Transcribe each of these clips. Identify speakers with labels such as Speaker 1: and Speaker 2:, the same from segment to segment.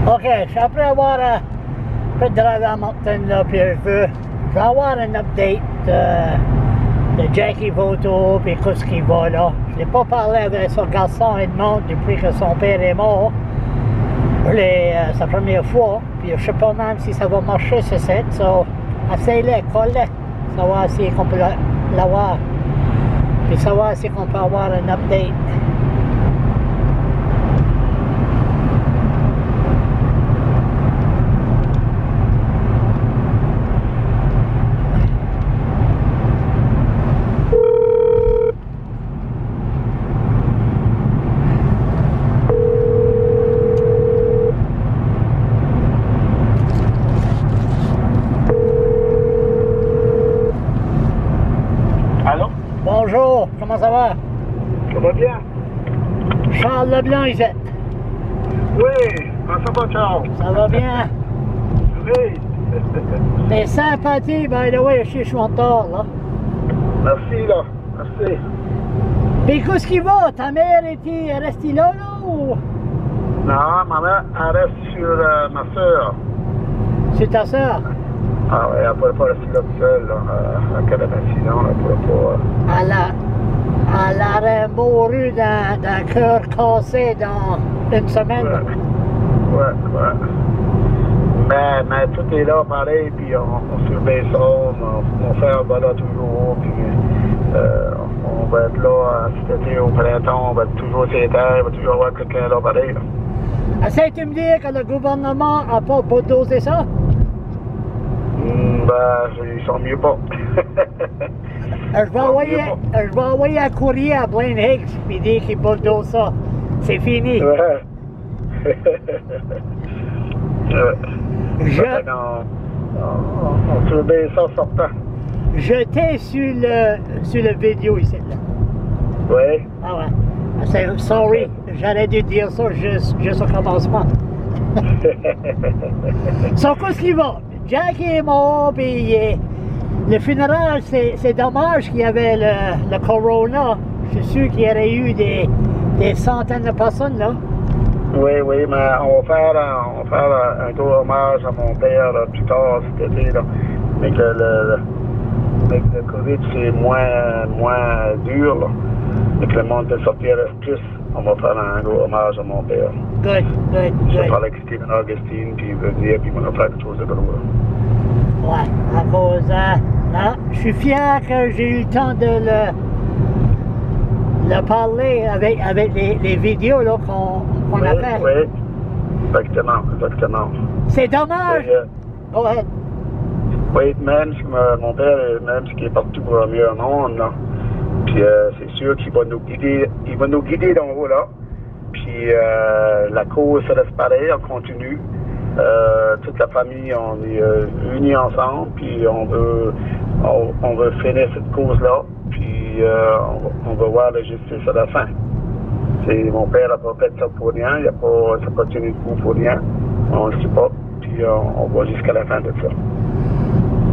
Speaker 1: OK, après avoir fait de drive à Moncton, là, puis je veux avoir un update de Jackie Voto, puis qu'est-ce qui va là. Je n'ai pas parlé avec son garçon Edmond depuis que son père est mort. Sa première fois, puis je sais pas même si ça va marcher ce set, so essaye-le, colle-le, savoir si on peut l'avoir, puis savoir si on peut avoir un update. Bonjour, comment ça va?
Speaker 2: Ça va bien?
Speaker 1: Charles Leblanc, ici.
Speaker 2: Oui, comment ça va, Charles?
Speaker 1: Ça va bien?
Speaker 2: Oui.
Speaker 1: T'es sympathique, by the way, je suis en retard, là.
Speaker 2: Merci, là. Merci.
Speaker 1: Puis qu'est-ce qui va? Ta mère était restée là, ou?
Speaker 2: Non, ma mère, elle reste sur ma soeur.
Speaker 1: C'est ta soeur?
Speaker 2: Ah oui, elle ne pourrait pas rester là toute seule, là. En cas d'accident, elle ne pourrait pas...
Speaker 1: Elle aurait mouru d'un cœur cassé dans une semaine.
Speaker 2: Ouais. Mais tout est là, pareil, puis on surveille ça, mon frère va là toujours, puis on va être là cet été, au printemps, on va être toujours sur les terres, il va toujours avoir quelqu'un là, pareil.
Speaker 1: Essaye-tu de me dire que le gouvernement n'a pas bulldozé ça?
Speaker 2: Ils sont mieux pas.
Speaker 1: Je vais envoyer un courrier à Blaine Higgs et dire qu'il bulldoze ça. C'est fini.
Speaker 2: Ouais. On surveille ça sortant.
Speaker 1: J'étais sur le vidéo ici. Là.
Speaker 2: Oui.
Speaker 1: Ah ouais. Sorry, j'allais dû dire ça juste au commencement. So, qu'est-ce qu'il va? Jack est mort, puis le funérail, c'est dommage qu'il y avait le corona. Je suis sûr qu'il y aurait eu des centaines de personnes, là.
Speaker 2: Oui, mais on va faire un gros hommage à mon père là, plus tard cet été, là. Mais que le COVID, c'est moins dur, là. Et que le monde peut sortir plus. On va faire un gros hommage à mon père.
Speaker 1: Good.
Speaker 2: Je vais parler avec Stephen Augustine, puis il va venir, puis il va faire quelque chose de gros, là.
Speaker 1: Ouais, à cause... non, je suis fier que j'ai eu le temps de le parler avec les vidéos là, qu'on a fait.
Speaker 2: Oui, exactement.
Speaker 1: C'est dommage. Go ahead.
Speaker 2: Oui, même si mon père, même ce qui est partout pour le mieux monde, là. Puis c'est sûr qu'il va nous guider dans le haut là. Puis la cause reste pareille, on continue. Toute la famille, on est unis ensemble, puis on veut finir cette cause-là, puis on va voir la justice à la fin. Mon père n'a pas fait ça pour rien, il n'a pas tenu debout pour rien, on ne sait pas, puis on va jusqu'à la fin de ça.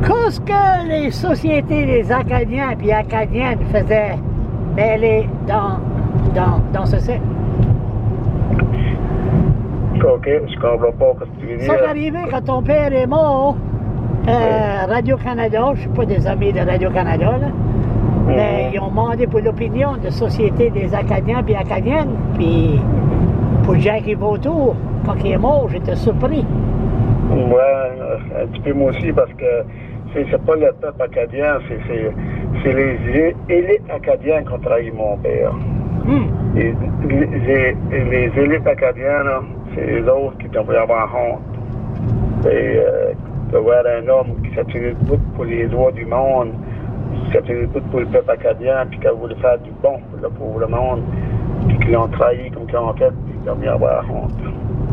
Speaker 1: Qu'est-ce que les sociétés des Acadiens et Acadiennes faisaient mêler dans ce site?
Speaker 2: OK, je comprends pas ce que tu veux dire.
Speaker 1: Ça est arrivé quand ton père est mort, Radio-Canada, je ne suis pas des amis de Radio-Canada, là, mais ils ont demandé pour l'opinion de Société des Acadiens et Acadiennes, puis pour Jackie Voto, quand il est mort, j'étais surpris.
Speaker 2: Ouais, un petit peu moi aussi, parce que c'est pas le peuple acadien, c'est les élites acadiennes qui ont trahi mon père. Les élites acadiennes, là, c'est les autres qui devraient avoir honte. Et de voir un homme qui s'est tenu debout pour les droits du monde, qui s'est tenu debout pour le peuple acadien, puis qui a voulu faire du bon pour le monde, puis qui l'ont trahi comme qu'ils ont fait, puis ils devraient avoir honte.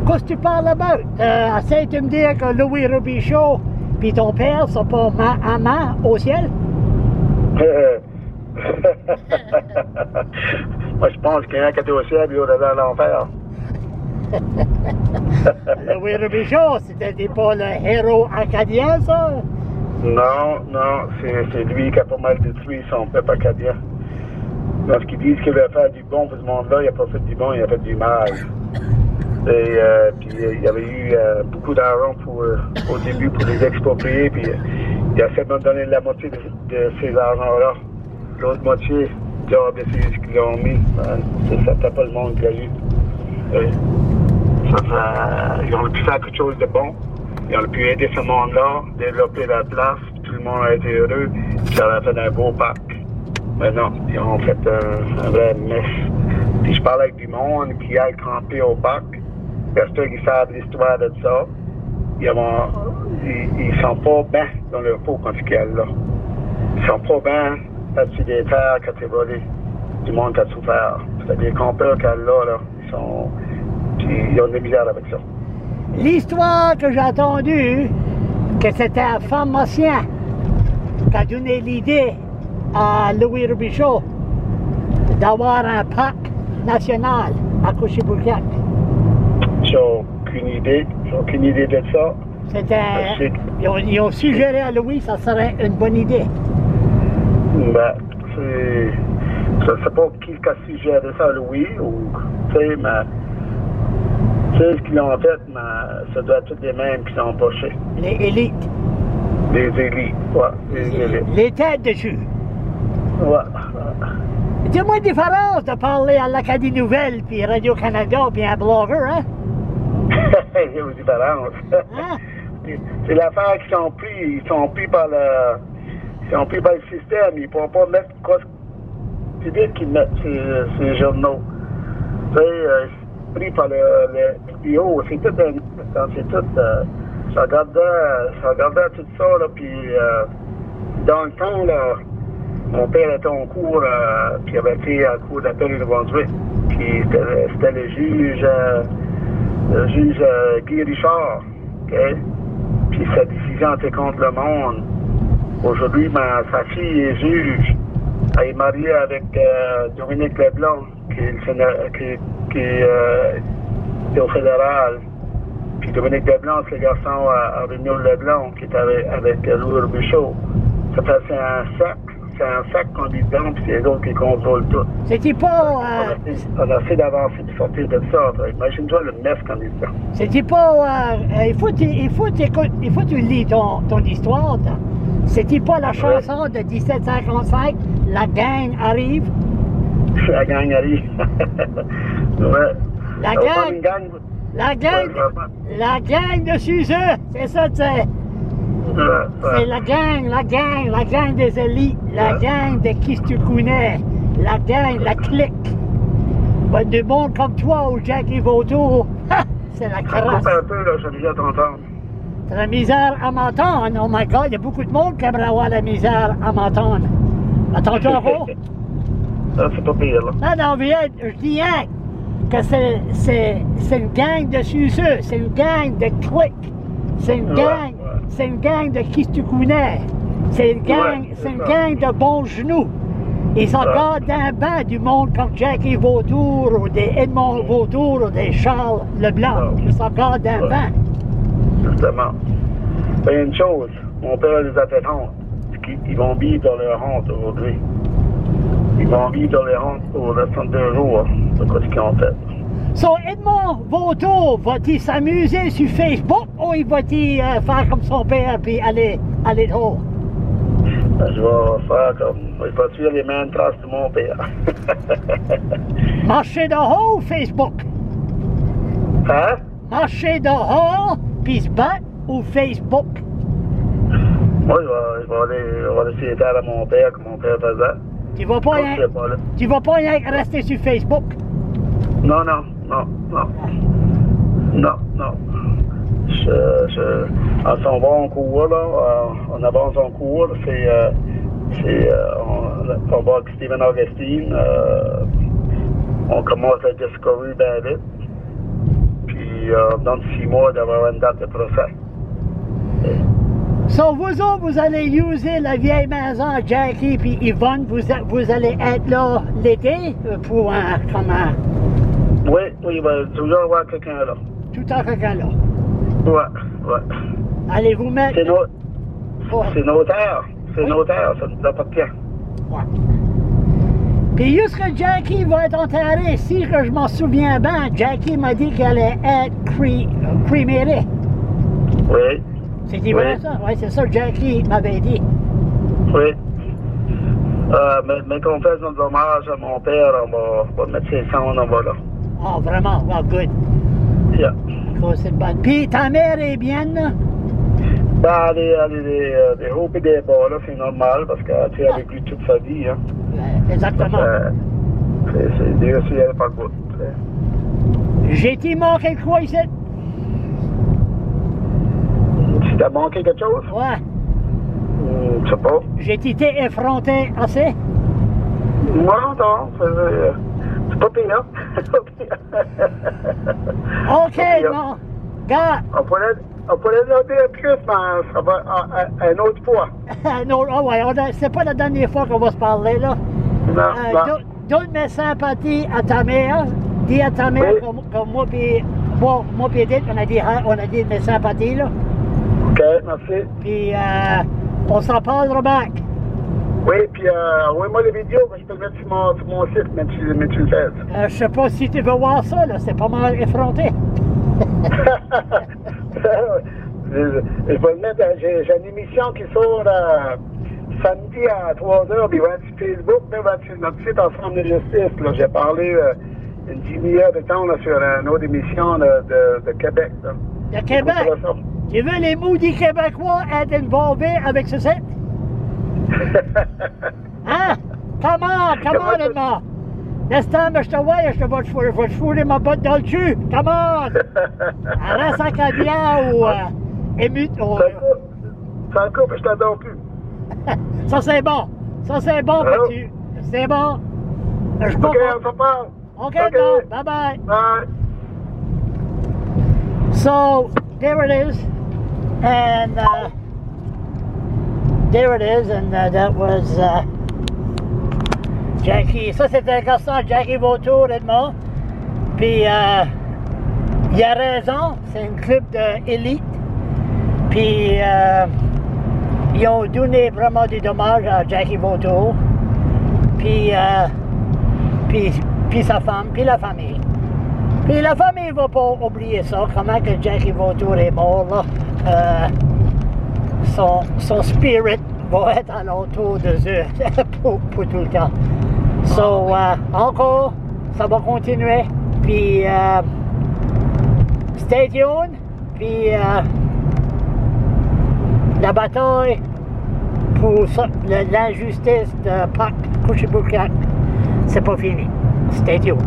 Speaker 1: Qu'est-ce que tu parles about? Essaye de me dire que Louis Robichaud puis ton père sont pas main à main au ciel?
Speaker 2: Moi, je pense qu'il y en a qui était au ciel et l'autre dans l'enfer.
Speaker 1: Louis Robichaud, c'était pas le héros acadien, ça?
Speaker 2: Non, c'est lui qui a pas mal détruit son peuple acadien. Lorsqu'ils disent qu'il va faire du bon pour ce monde-là, il n'a pas fait du bon, il a fait du mal. Et puis il y avait eu beaucoup d'argent au début pour les exproprier, puis il a fait me donner la moitié de ces argents-là. L'autre moitié, c'est ce qu'ils ont mis. Ça fait pas le monde qui a eu. Ils ont pu faire quelque chose de bon. Ils ont pu aider ce monde-là, développer la place, puis tout le monde a été heureux, puis ça a fait un beau parc. Mais non, ils ont fait un vrai mess. Puis je parle avec du monde qui aille camper au parc, parce qu'ils savent l'histoire de ça. Ils sont pas bien dans leur peau quand ils sont là. Ils sont pas bien là-dessus des terres quand ils volé. Du monde qui a souffert. C'est des campeurs qui sont là, ils ont des misères avec ça.
Speaker 1: L'histoire que j'ai entendue, que c'était un pharmacien qui a donné l'idée à Louis Robichaud d'avoir un parc national à Cochebourgac.
Speaker 2: J'ai aucune idée de ça.
Speaker 1: Ils ont suggéré à Louis que ça serait une bonne idée.
Speaker 2: Ben, je ne sais pas qui a suggéré ça à Louis, ou, mais ce qu'ils ont fait, mais ça doit être tous les mêmes qui sont embauchés.
Speaker 1: Les élites.
Speaker 2: Les élites, ouais, les élites.
Speaker 1: Les têtes de jus.
Speaker 2: Ouais.
Speaker 1: Dis-moi une différence de parler à l'Acadie Nouvelle, puis Radio-Canada, puis un blogueur, hein?
Speaker 2: Il y a une différence.
Speaker 1: Hein?
Speaker 2: C'est l'affaire qu'ils sont pris. Ils sont pris par le système. Ils ne pourront pas mettre quoi. C'est bien qu'ils mettent ces journaux. Tu sais, pris par le bio. C'est tout je regardais tout ça, là, puis dans le temps, là, mon père était en cours, puis il avait été à cours d'appel de Brunswick. Puis c'était le juge Guy Richard, OK? Puis sa décision était contre le monde. Aujourd'hui, sa fille est juge. Elle est mariée avec Dominique Leblanc, qui est au fédéral. Puis Dominique Leblanc, c'est le garçon à Réunion Leblanc, qui est avec Louis Robichaud. Ça fait c'est un sac qu'on dit dedans, puis c'est les autres qui contrôlent tout.
Speaker 1: C'était pas...
Speaker 2: On a fait d'avancer de sortir de ça. Imagine-toi le mess qu'on dit dedans.
Speaker 1: C'était pas... il faut que tu lis ton histoire. C'était pas la chanson de 1755, La gang arrive.
Speaker 2: La gang arrive. Ouais.
Speaker 1: La gang de Suzeux, c'est ça, tu sais. C'est la gang des élites, la gang de qui tu connais, la gang, la clique. Ben, du monde comme toi ou Jackie Vautour, c'est la crasse.
Speaker 2: Un peu, là, j'ai déjà à t'entendre.
Speaker 1: T'as la misère à m'entendre, oh my God, il y a beaucoup de monde qui aimerait avoir la misère à m'entendre. Attends-tu encore?
Speaker 2: Ça, c'est pas pire, là.
Speaker 1: Non, viens, je dis rien que c'est une gang de Suzeux, c'est une gang de clique, c'est une gang. C'est une gang de qui tu connais. C'est une gang, gang de bons genoux. Ils sont gardent d'un banc du monde comme Jackie Vautour ou des Edmond Vautour ou des Charles Leblanc. Ils sont gardent d'un banc.
Speaker 2: Justement. Il y a une chose, mon père les a fait honte. Ils vont vivre dans leur honte aujourd'hui. Ils vont vivre dans leur honte pour le restant de 2 jours. C'est ce qu'ils ont fait.
Speaker 1: So, Edmond Vautour, va-t-il s'amuser sur Facebook ou il va-t-il faire comme son père puis aller dehors?
Speaker 2: Je vais faire comme... Il va suivre les mêmes traces de mon père.
Speaker 1: Marcher dehors ou Facebook?
Speaker 2: Hein?
Speaker 1: Marcher dehors puis se battre ou Facebook?
Speaker 2: Moi, je vais aller essayer d'aller à mon père comme mon père faisait.
Speaker 1: Tu vas pas rien rester sur Facebook?
Speaker 2: Non. On va en cours, là. On avance en cours. On va avec Stephen Augustine. On commence à discover bien vite. Puis, dans 6 mois, d'avoir une date de procès.
Speaker 1: So, vous autres, vous allez user la vieille maison à Jackie puis Yvonne, vous allez être là l'été pour comment?
Speaker 2: Oui, il va toujours y avoir quelqu'un là.
Speaker 1: Tout le temps quelqu'un là?
Speaker 2: Ouais.
Speaker 1: Allez-vous mettre...
Speaker 2: C'est nos terres. C'est nos terres, ça nous appartient.
Speaker 1: Ouais. Puis juste que Jackie va être enterré, si que je m'en souviens bien, Jackie m'a dit qu'elle allait être crémérée.
Speaker 2: Oui.
Speaker 1: C'est vrai ça? Oui, c'est ça que Jackie m'avait dit.
Speaker 2: Oui. Mais qu'on fasse notre hommage à mon père, on va mettre ses cendres en bas là.
Speaker 1: Oh, vraiment? Well, good.
Speaker 2: Yeah.
Speaker 1: Cool, c'est bon. Puis ta mère est bien, là?
Speaker 2: Ben, elle est des hauts et des bas, là, c'est normal, parce qu'elle a vécu toute sa vie, hein.
Speaker 1: Exactement.
Speaker 2: C'est Dieu si elle n'est pas le bout.
Speaker 1: J'ai-tu manqué quoi ici?
Speaker 2: Si t'as manqué quelque chose?
Speaker 1: Ouais.
Speaker 2: Je sais pas.
Speaker 1: J'ai été effronté assez?
Speaker 2: Moi, non, c'est pas pire, hein?
Speaker 1: OK, bon. Gars.
Speaker 2: On pourrait noter plus, mais ça va une autre fois.
Speaker 1: Non, oh ouais, c'est pas la dernière fois qu'on va se parler, là.
Speaker 2: Non.
Speaker 1: Donne mes sympathies à ta mère. Dis à ta mère
Speaker 2: Oui.
Speaker 1: comme moi puis Edith, on a dit mes sympathies, là.
Speaker 2: OK, merci.
Speaker 1: Puis on s'en parlera back.
Speaker 2: Oui, puis envoie-moi les vidéos, que je peux le mettre sur mon site, mais tu le fais.
Speaker 1: Je sais pas si tu veux voir ça, là. C'est pas mal effronté.
Speaker 2: Je vais le mettre, j'ai une émission qui sort samedi à 3h, puis il va être sur Facebook, mais il va être sur notre site Ensemble de justice. Là, j'ai parlé une demi-heure de temps là, sur une autre émission de Québec. Là.
Speaker 1: De Québec? Tu veux les maudits Québécois être involvés avec ce site? Hein? Comment, Edmond? Next time je te vois, je vais te fourrer ma botte dans le cul. Come on! Arrête sans caviar ou émute.
Speaker 2: Ça coupe, je t'adore plus.
Speaker 1: Ça c'est bon. Ça c'est bon, petit. C'est bon. Je
Speaker 2: OK, on s'en parle.
Speaker 1: OK, bon. Bye-bye.
Speaker 2: Bye.
Speaker 1: So, there it is. And there it is. And that was Jackie. Ça, c'était un garçon, Jackie Vautour, Edmond. Puis, il a raison. C'est un club d'élite. Puis, ils ont donné vraiment des dommages à Jackie Vautour. Puis sa femme, puis la famille. Puis la famille ne va pas oublier ça, comment que Jackie Vautour est mort, là. Son spirit va être alentour de eux pour tout le temps. So, encore, ça va continuer. Puis, stay tuned. Puis, la bataille pour l'injustice de Pac Couchiboucac, c'est pas fini. Stay tuned.